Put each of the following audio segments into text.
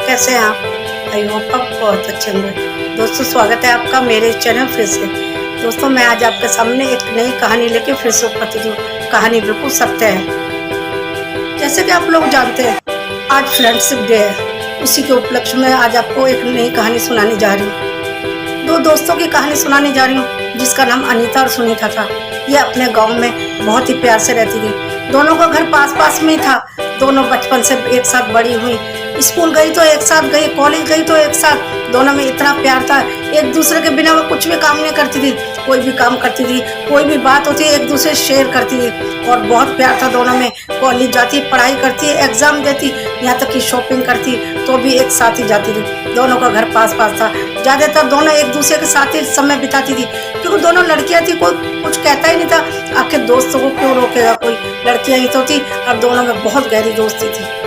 कैसे हैं आप? आई होप आप बहुत अच्छे होंगे। दोस्तों, स्वागत है आपका मेरे चैनल फिर से। दोस्तों, मैं आज आपके सामने एक नई कहानी लेके फिर से उपस्थित हूँ। कहानी बिल्कुल सत्य है। जैसे कि आप लोग जानते हैं, आज फ्रेंडशिप डे है। उसी के उपलक्ष्य में आज आपको एक नई कहानी सुनाने जा रही हूँ। दो दोस्तों की कहानी सुनाने जा रही हूँ, जिसका नाम अनीता और सुनीता था। ये अपने गाँव में बहुत ही प्यार से रहती थी। दोनों का घर पास पास में ही था। दोनों बचपन से एक साथ बड़ी हुई। स्कूल गई तो एक साथ गई, कॉलेज गई तो एक साथ। दोनों में इतना प्यार था, एक दूसरे के बिना वो कुछ भी काम नहीं करती थी। कोई भी काम करती थी, कोई भी बात होती एक दूसरे से शेयर करती थी। और बहुत प्यार था दोनों में। कॉलेज जाती, पढ़ाई करती, एग्जाम देती, यहाँ तक कि शॉपिंग करती तो भी एक साथ ही जाती थी। दोनों का घर पास पास था। ज्यादातर दोनों एक दूसरे के साथ ही समय बिताती थी, क्योंकि दोनों लड़कियां थी। कोई कुछ कहता ही नहीं था। आखिर दोस्तों को क्यों रोकेगा कोई, लड़कियां ही तो थी। और दोनों में बहुत गहरी दोस्ती थी।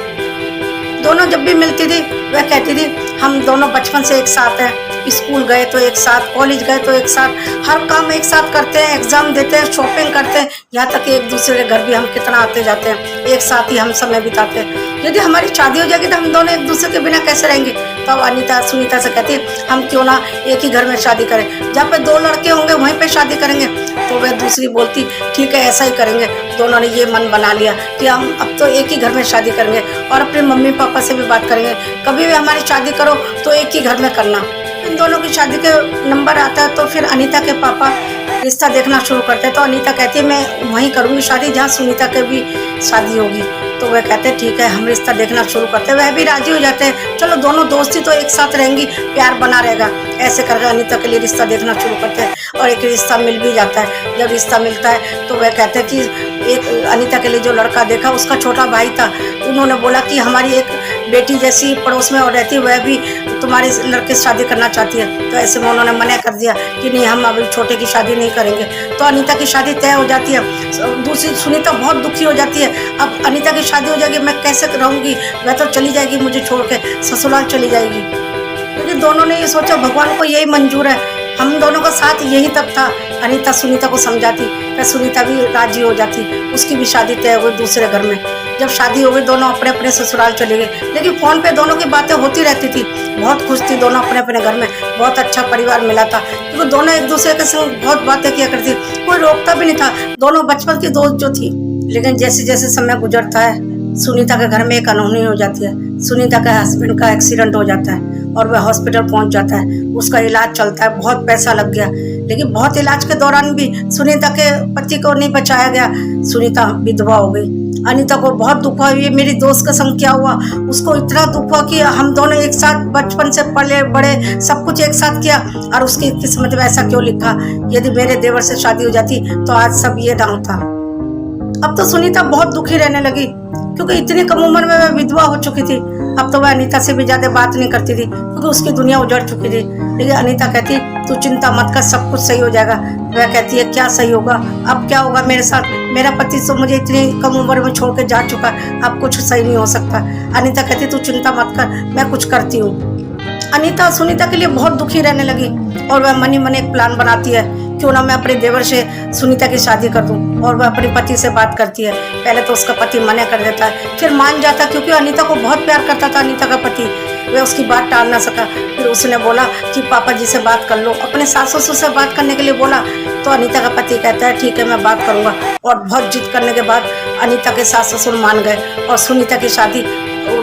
दोनों जब भी मिलती थी वह कहती थी, हम दोनों बचपन से एक साथ हैं। स्कूल गए तो एक साथ, कॉलेज गए तो एक साथ, हर काम एक साथ करते हैं, एग्जाम देते हैं, शॉपिंग करते हैं, यहाँ तक कि एक दूसरे के घर भी हम कितना आते जाते हैं। एक साथ ही हम समय बिताते हैं। यदि हमारी शादी हो जाएगी तो हम दोनों एक दूसरे के बिना कैसे रहेंगे? तो अब अनीता सुनीता से कहती है, हम क्यों ना एक ही घर में शादी करें। जहाँ पे दो लड़के होंगे वहीं पे शादी करेंगे। तो वह दूसरी बोलती, ठीक है, ऐसा ही करेंगे। दोनों ने ये मन बना लिया कि हम अब तो एक ही घर में शादी करेंगे और अपने मम्मी पापा से भी बात करेंगे, कभी भी हमारी शादी करो तो एक ही घर में करना। इन दोनों की शादी के नंबर आता है तो फिर अनीता के पापा रिश्ता देखना शुरू करते हैं। तो अनीता कहती है, मैं वहीं करूँगी शादी जहाँ सुनीता की भी शादी होगी। तो वह कहते हैं, ठीक है, हम रिश्ता देखना शुरू करते हैं। वह भी राजी हो जाते हैं, चलो दोनों दोस्ती तो एक साथ रहेंगी, प्यार बना रहेगा। ऐसे करके अनीता के लिए रिश्ता देखना शुरू करते हैं और एक रिश्ता मिल भी जाता है। जब रिश्ता मिलता है तो वह कहते हैं कि एक अनीता के लिए जो लड़का देखा उसका छोटा भाई था। उन्होंने बोला कि हमारी एक बेटी जैसी पड़ोस में और रहती है, वह भी तुम्हारे लड़के से शादी करना चाहती है। तो ऐसे में उन्होंने मना कर दिया कि नहीं, हम अभी छोटे की शादी नहीं करेंगे। तो अनीता की शादी तय हो जाती है। दूसरी सुनीता बहुत दुखी हो जाती है। अब अनीता की शादी हो जाएगी, मैं कैसे रहूंगी? वह तो चली जाएगी मुझे छोड़ के, ससुराल चली जाएगी। क्योंकि दोनों ने ये सोचा भगवान को यही मंजूर है, हम दोनों का साथ यही तक था। अनीता सुनीता को समझाती, फिर सुनीता भी राजी हो जाती। उसकी भी शादी तय हो गई दूसरे घर में। जब शादी हो गई दोनों अपने अपने ससुराल चले गए, लेकिन फोन पे दोनों की बातें होती रहती थी। बहुत खुश थी दोनों अपने अपने घर में। बहुत अच्छा परिवार मिला था, क्योंकि दोनों एक दूसरे के संग बहुत बातें किया करती। कोई रोकता भी नहीं था। दोनों बचपन की दोस्त जो थी। लेकिन जैसे जैसे समय गुजरता है, सुनीता के घर में एक अनहोनी हो जाती है। सुनीता के हस्बैंड का एक्सीडेंट हो जाता है और वह हॉस्पिटल पहुंच जाता है। उसका इलाज चलता है, बहुत पैसा लग गया, लेकिन बहुत इलाज के दौरान भी सुनीता के पति को नहीं बचाया गया। सुनीता विधवा हो गई। अनीता को बहुत दुख हुआ, ये मेरी दोस्त का संग क्या हुआ। उसको इतना दुख हुआ कि हम दोनों एक साथ बचपन से पले बड़े, सब कुछ एक साथ किया, और उसकी किस्मत में ऐसा क्यों लिखा। यदि मेरे देवर से शादी हो जाती तो आज सब ये ना होता। अब तो सुनीता बहुत दुखी रहने लगी, क्योंकि इतनी कम उम्र में वह विधवा हो चुकी थी। अब तो वह अनीता से भी ज्यादा बात नहीं करती थी, क्योंकि उसकी दुनिया उजड़ चुकी थी। लेकिन अनीता कहती, तू चिंता मत कर, सब कुछ सही हो जाएगा। वह कहती है, क्या सही होगा? अब क्या होगा मेरे साथ? मेरा पति तो मुझे इतनी कम उम्र में छोड़ के जा चुका, अब कुछ सही नहीं हो सकता। अनीता कहती, तू चिंता मत कर, मैं कुछ करती हूँ। अनीता सुनीता के लिए बहुत दुखी रहने लगी और वह मन ही मन एक प्लान बनाती है, क्यों ना मैं अपने देवर से सुनीता की शादी कर दूं। और वह अपने पति से बात करती है। पहले तो उसका पति मना कर देता है, फिर मान जाता, क्योंकि अनीता को बहुत प्यार करता था अनीता का पति। वह उसकी बात टाल ना सका। फिर उसने बोला कि पापा जी से बात कर लो, अपने सास ससुर से बात करने के लिए बोला। तो अनीता का पति कहता है, ठीक है, मैं बात करूंगा। और बहुत जिद करने के बाद अनीता के सास ससुर मान गए और सुनीता की शादी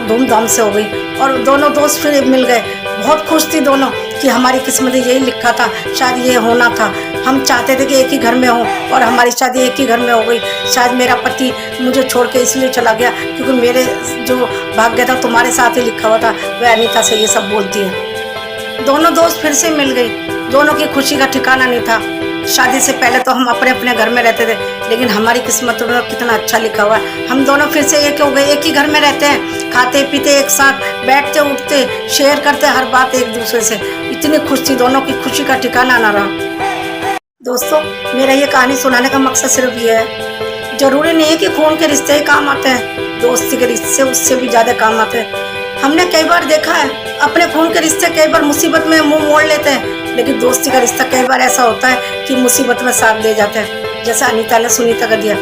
धूमधाम से हो गई और दोनों दोस्त फिर मिल गए। बहुत खुश थी दोनों कि हमारी किस्मत में यही लिखा था, शायद ये होना था। हम चाहते थे कि एक ही घर में हो और हमारी शादी एक ही घर में हो गई। शायद मेरा पति मुझे छोड़ के इसलिए चला गया क्योंकि मेरे जो भाग्य था तुम्हारे साथ ही लिखा हुआ था। वह अनीता से ये सब बोलती है। दोनों दोस्त फिर से मिल गई। दोनों की खुशी का ठिकाना नहीं था। शादी से पहले तो हम अपने अपने घर में रहते थे, लेकिन हमारी किस्मत में कितना अच्छा लिखा हुआ है, हम दोनों फिर से एक हो गए, एक ही घर में रहते हैं, खाते पीते एक साथ, बैठते उठते, शेयर करते हर बात एक दूसरे से। इतनी खुश थी, दोनों की खुशी का ठिकाना ना रहा। दोस्तों, मेरा ये कहानी सुनाने का मकसद सिर्फ ये है, जरूरी नहीं है कि खून के रिश्ते ही काम आते हैं, दोस्ती के रिश्ते उससे भी ज्यादा काम आते हैं। हमने कई बार देखा है, अपने खून के रिश्ते कई बार मुसीबत में मुंह मोड़ लेते हैं, लेकिन दोस्ती का रिश्ता कई बार ऐसा होता है कि मुसीबत में साथ दे जाते हैं। जैसे अनीता ने सुनीता का दिया,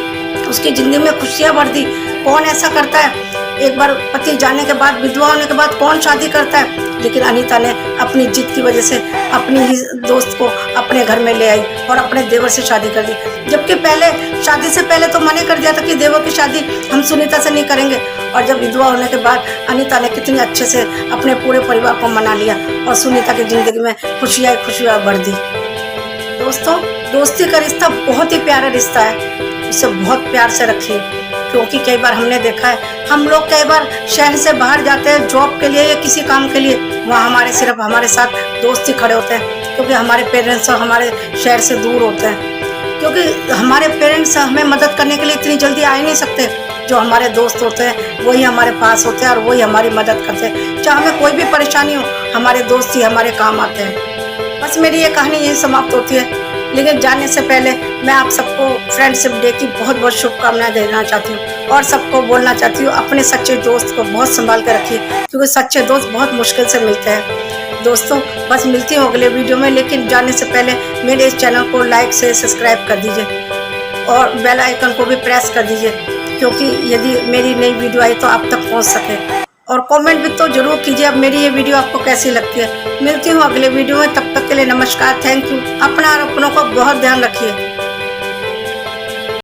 उसकी जिंदगी में खुशियां भर दी। कौन ऐसा करता है? एक बार पति जाने के बाद, विधवा होने के बाद कौन शादी करता है। लेकिन अनीता ने अपनी जिद की वजह से अपनी ही दोस्त को अपने घर में ले आई और अपने देवर से शादी कर दी। जबकि पहले, शादी से पहले तो मना कर दिया था कि देवर की शादी हम सुनीता से नहीं करेंगे। और जब विधवा होने के बाद अनीता ने कितनी अच्छे से अपने पूरे परिवार को मना लिया और सुनीता की जिंदगी में खुशियाँ भर दी। दोस्तों, दोस्ती का रिश्ता बहुत ही प्यारा रिश्ता है, उसे बहुत प्यार से रखिए। क्योंकि कई बार हमने देखा है, हम लोग कई बार शहर से बाहर जाते हैं जॉब के लिए या किसी काम के लिए, वहाँ सिर्फ हमारे साथ दोस्त ही खड़े होते हैं। क्योंकि हमारे पेरेंट्स हमारे शहर से दूर होते हैं, क्योंकि हमारे पेरेंट्स हमें मदद करने के लिए इतनी जल्दी आ ही नहीं सकते। जो हमारे दोस्त होते हैं वही हमारे पास होते हैं और वही हमारी मदद करते हैं। चाहे हमें कोई भी परेशानी हो, हमारे दोस्त ही हमारे काम आते हैं। बस मेरी ये कहानी यही समाप्त होती है। लेकिन जाने से पहले मैं आप सबको फ्रेंडशिप डे की बहुत बहुत शुभकामनाएं देना चाहती हूँ और सबको बोलना चाहती हूँ, अपने सच्चे दोस्त को बहुत संभाल कर रखिए, क्योंकि सच्चे दोस्त बहुत मुश्किल से मिलते हैं। दोस्तों, बस मिलती हूँ अगले वीडियो में। लेकिन जाने से पहले मेरे इस चैनल को लाइक से सब्सक्राइब कर दीजिए और बेल आइकन को भी प्रेस कर दीजिए, क्योंकि यदि मेरी नई वीडियो आई तो आप तक पहुँच सके। और कमेंट भी तो जरूर कीजिए अब मेरी ये वीडियो आपको कैसी लगती है। मिलती हूँ अगले वीडियो में, तब तक के लिए नमस्कार, थैंक यू। अपना और अपनों का बहुत ध्यान रखिए।